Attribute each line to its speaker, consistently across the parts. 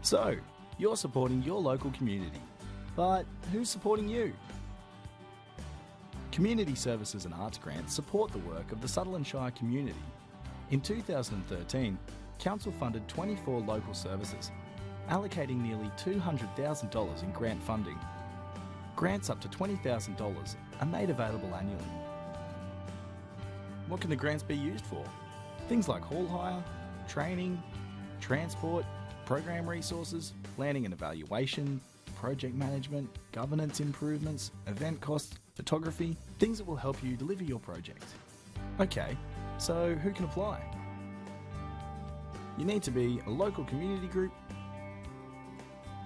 Speaker 1: So, you're supporting your local community, but who's supporting you? Community services and arts grants support the work of the Sutherland Shire community. In 2013, Council funded 24 local services, allocating nearly $200,000 in grant funding. Grants up to $20,000 are made available annually. What can the grants be used for? Things like hall hire, training, transport, program resources, planning and evaluation, project management, governance improvements, event costs, photography, things that will help you deliver your project. Okay, so who can apply? You need to be a local community group,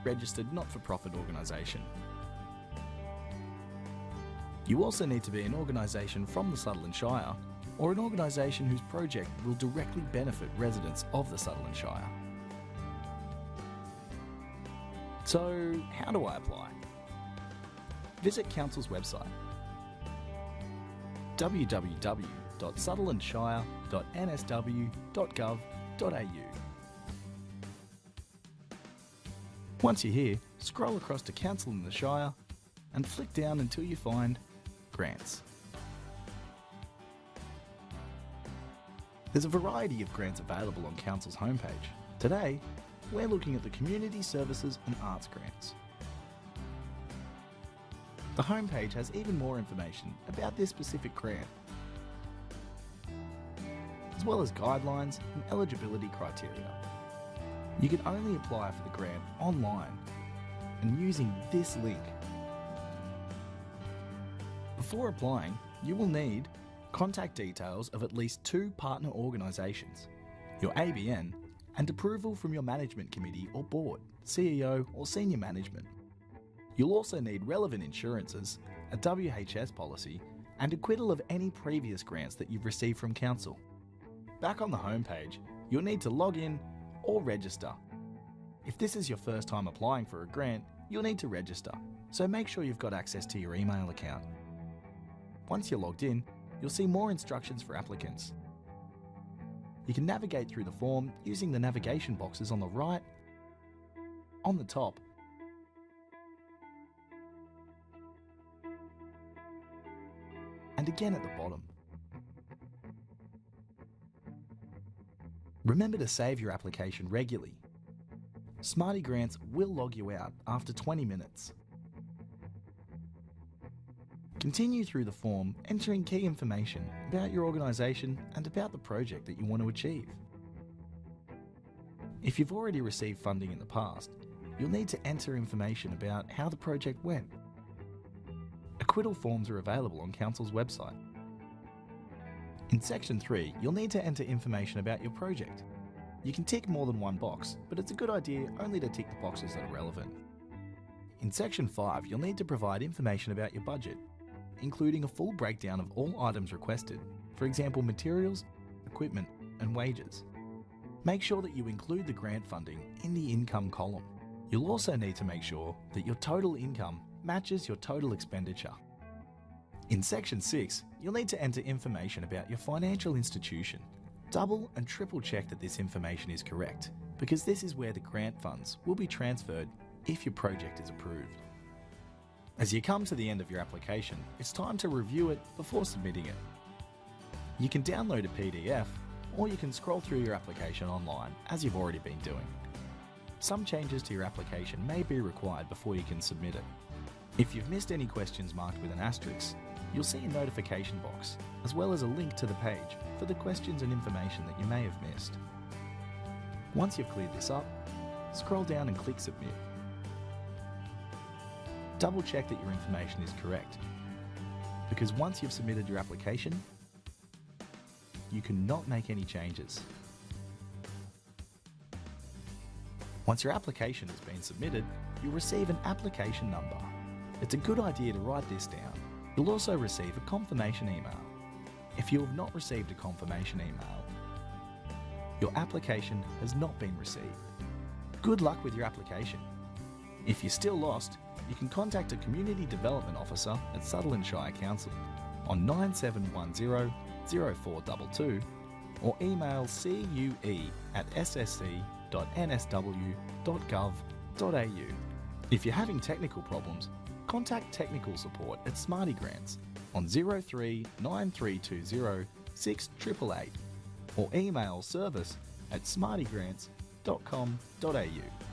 Speaker 1: registered not-for-profit organisation. You also need to be an organisation from the Sutherland Shire or an organisation whose project will directly benefit residents of the Sutherland Shire. So, how do I apply? Visit Council's website www.sutherlandshire.nsw.gov.au. Once you're here, scroll across to Council in the Shire and flick down until you find Grants. There's a variety of grants available on Council's homepage. Today, we're looking at the Community Services and Arts Grants. The homepage has even more information about this specific grant, as well as guidelines and eligibility criteria. You can only apply for the grant online and using this link. Before applying, you will need contact details of at least 2 partner organisations, your ABN, and approval from your management committee or board, CEO or senior management. You'll also need relevant insurances, a WHS policy, and acquittal of any previous grants that you've received from Council. Back on the homepage, you'll need to log in or register. If this is your first time applying for a grant, you'll need to register, so make sure you've got access to your email account. Once you're logged in, you'll see more instructions for applicants. You can navigate through the form using the navigation boxes on the right, on the top, and again at the bottom. Remember to save your application regularly. Smarty Grants will log you out after 20 minutes. Continue through the form, entering key information about your organisation and about the project that you want to achieve. If you've already received funding in the past, you'll need to enter information about how the project went. Acquittal forms are available on Council's website. In Section 3, you'll need to enter information about your project. You can tick more than one box, but it's a good idea only to tick the boxes that are relevant. In Section 5, you'll need to provide information about your budget, including a full breakdown of all items requested, for example materials, equipment and wages. Make sure that you include the grant funding in the income column. You'll also need to make sure that your total income matches your total expenditure. In Section 6, you'll need to enter information about your financial institution. Double and triple check that this information is correct, because this is where the grant funds will be transferred if your project is approved. As you come to the end of your application, it's time to review it before submitting it. You can download a PDF, or you can scroll through your application online, as you've already been doing. Some changes to your application may be required before you can submit it. If you've missed any questions marked with an asterisk, you'll see a notification box, as well as a link to the page for the questions and information that you may have missed. Once you've cleared this up, scroll down and click Submit. Double check that your information is correct, because once you've submitted your application, you cannot make any changes. Once your application has been submitted, you'll receive an application number. It's a good idea to write this down. You'll also receive a confirmation email. If you have not received a confirmation email, your application has not been received. Good luck with your application. If you're still lost, you can contact a Community Development Officer at Sutherland Shire Council on 9710 0422 or email cue@ssc.gov.au. smartygrants.nsw.gov.au. If you're having technical problems, contact technical support at Smarty Grants on 03 9320 6888 or email service@smartygrants.com.au.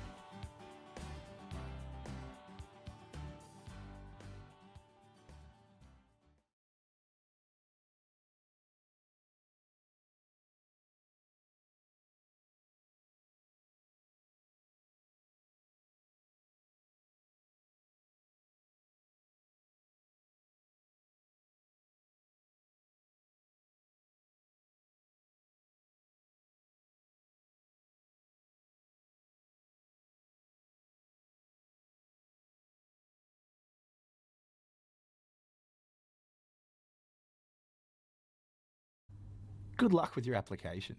Speaker 1: Good luck with your application.